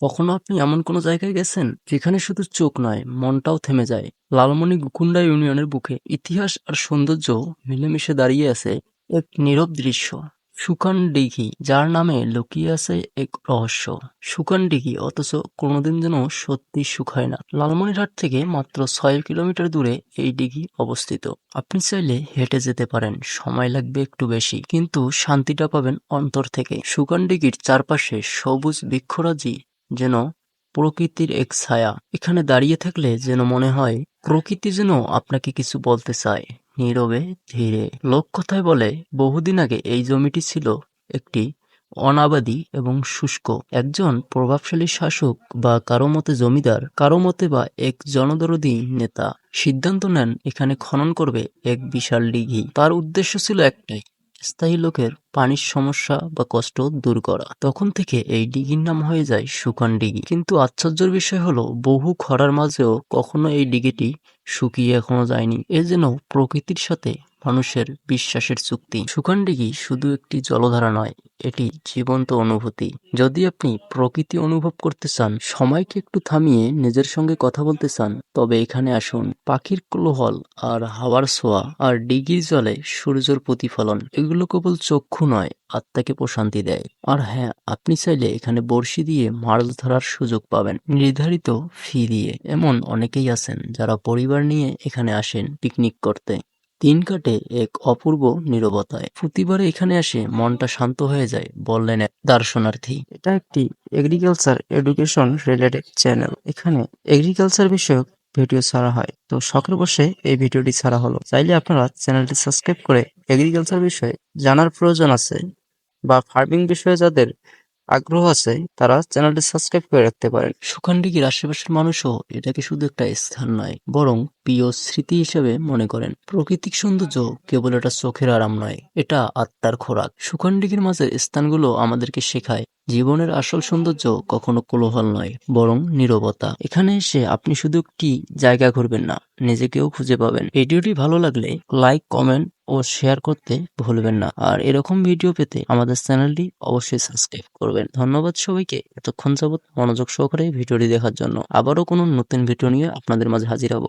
কখনো আপনি এমন কোনো জায়গায় গেছেন যেখানে শুধু চোখ নয় মনটাও থেমে যায়? লালমনিরকুন্ডা ইউনিয়নের বুকে ইতিহাস আর সৌন্দর্য মিলেমিশে দাঁড়িয়ে আছে এক নীরব দৃশ্য, শুকান দিঘি, যার নামে লুকিয়ে আছে এক রহস্য। শুকান দিঘি অথচ কোনোদিন যেন সত্যি শুকায় না। লালমনিরহাট থেকে মাত্র 6 কিলোমিটার দূরে এই দিঘি অবস্থিত। আপনি চাইলে হেঁটে যেতে পারেন, সময় লাগবে একটু বেশি, কিন্তু শান্তিটা পাবেন অন্তর থেকে। শুকান দিঘির চারপাশে সবুজ বৃক্ষরাজি যেন প্রকৃতির এক ছায়া। এখানে দাঁড়িয়ে থাকলে যেন মনে হয় প্রকৃতি যেন আপনাকে কিছু বলতে চায়, নীরবে ধীরে। লোককথায় বলে বহুদিন আগে এই জমিটি ছিল একটি অনাবাদি এবং শুষ্ক। একজন প্রভাবশালী শাসক বা কারো মতে জমিদার, কারো মতে বা এক জনদরদী নেতা সিদ্ধান্ত নেন এখানে খনন করবে এক বিশাল দিঘি। তার উদ্দেশ্য ছিল একটাই, স্থায়ী লোকের পানির সমস্যা বা কষ্ট দূর করা। তখন থেকে এই দিঘির নাম হয়ে যায় শুকান দিঘি। কিন্তু আশ্চর্যের বিষয় হলো, বহু খরার মাঝেও কখনো এই দিঘিটি শুকিয়ে এখনো যায়নি। এ যেন প্রকৃতির সাথে মানুষের বিশ্বাসের চুক্তি। শুকান দিঘি শুধু একটি জলধারা নয়, এটি জীবন্ত অনুভূতি। যদি আপনি প্রকৃতি অনুভব করতে চান, সময়কে একটু থামিয়ে নিজের সঙ্গে কথা বলতে চান, তবে এখানে আসুন। পাখির কোলাহল আর হাওয়ার ছোঁয়া আর দিঘির জলে সূর্যের প্রতিফলন, এগুলো কেবল চক্ষু নয়, আত্মাকে প্রশান্তি দেয়। আর হ্যাঁ, আপনি চাইলে এখানে বড়শি দিয়ে মাছ ধরার সুযোগ পাবেন, নির্ধারিত ফি দিয়ে। এমন অনেকেই আছেন যারা পরিবার নিয়ে এখানে আসেন পিকনিক করতে। দিন কাটে এক অপূর্ব নীরবতায়। প্রতিবারে এখানে আসে মনটা শান্ত হয়ে যায়, বললেন এক দার্শনার্থী। এটা একটি এগ্রিকালচার এডুকেশন রিলেটেড চ্যানেল। এখানে এগ্রিকালচার বিষয়ক ভিডিও ছাড়া হয়, তো শখের বসে এই ভিডিওটি ছাড়া হলো। চাইলে আপনারা চ্যানেলটি সাবস্ক্রাইব করে এগ্রিকালচার বিষয়ে জানার প্রয়োজন আছে বা ফার্মিং বিষয়ে যাদের আগ্রহ আছে, তারা চ্যানেলটি সাবস্ক্রাইব করে রাখতে পারেন। সুখানদিঘির আশেপাশের মানুষও এটাকে শুধু একটা স্থান নয়, বরং প্রিয় স্মৃতি হিসেবে মনে করেন। প্রাকৃতিক সৌন্দর্য কেবল এটা চোখের আরাম নয়, এটা আত্মার খোরাক। সুখানদিঘির মাঝের স্থানগুলো আমাদেরকে শেখায় জীবনের আসল সৌন্দর্য কখনো কোলাহল নয়, বরং নীরবতা। এখানে এসে আপনি শুধু একটি জায়গা ঘুরবেন না, নিজেকেও খুঁজে পাবেন। ভিডিওটি ভালো লাগলে লাইক, কমেন্ট ও শেয়ার করতে ভুলবেন না। আর এরকম ভিডিও পেতে আমাদের চ্যানেলটি অবশ্যই সাবস্ক্রাইব করবেন। ধন্যবাদ সবাইকে এতক্ষণ যাবত মনোযোগ সহকারে ভিডিওটি দেখার জন্য। আবারও কোনো নতুন ভিডিও নিয়ে আপনাদের মাঝে হাজির হব।